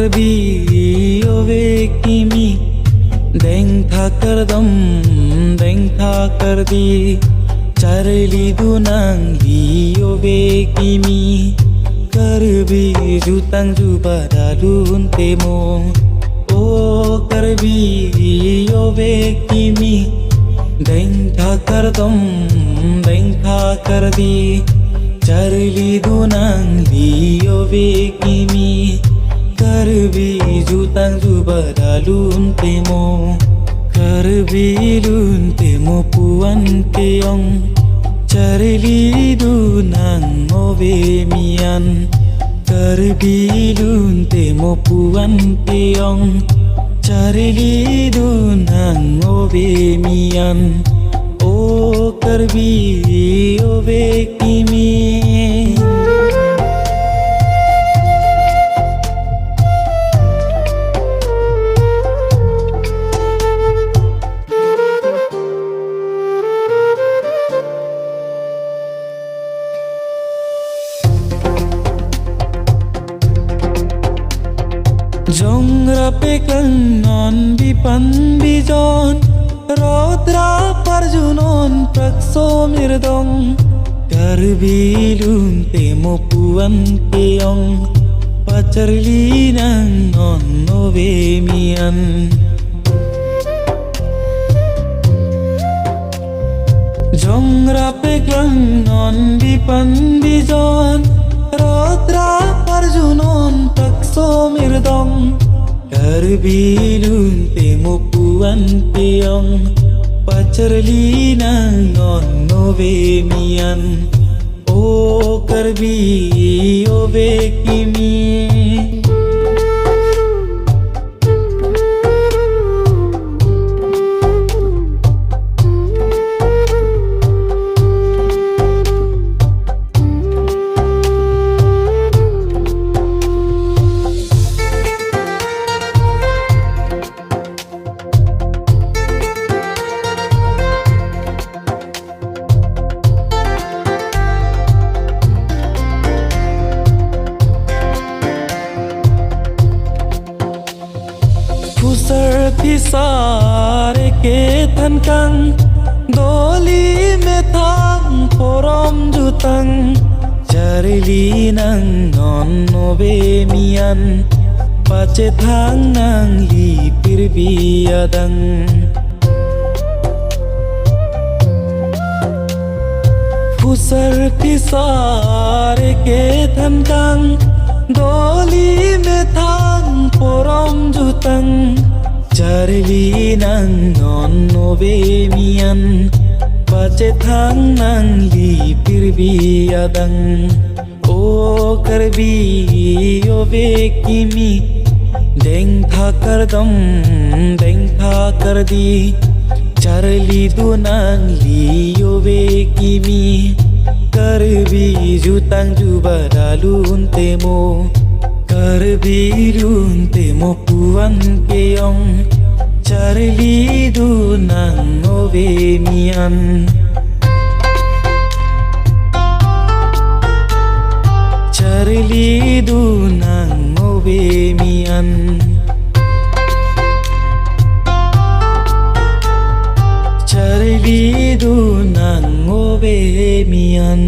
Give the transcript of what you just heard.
karbi ove kimi deng tha kardam deng tha kardi charli dunang li ove kimi karbi jutang jubadalun temo o karbi ove kimi deng tha kardam deng tha kardi charli dunang li ove kimi karbi jutang jubadalun temo puan keong charli dunang ove mian karbi temo puan keong charli dunang ove mian o karbi ove kimi Jongra pekang non bipan bijon rodra parjunon prakso mirdong karbilun temo puan keong pacarli nang non ove mian Jongra pekang non bipan bijon rodra parjunon prakso mirdong karbilun temo puan keong pacarli nang non ove mian o karbi ove kimi Pisare ke thankang doli me thang porom jutang charli nang non ove mian pache thang nang li pirbiadang Pusar pisare ke thankang doli me thang porom jutang charli nang non ove mian pache thang nang li pirbiadang o karbi ove kimi deng tha kardam deng tha kardi charli dunang li ove kimi karbi jutang jubadalun temo karbilun temo puan keong charli dunang ove mian charli dunang ove mian charli dunang ove mian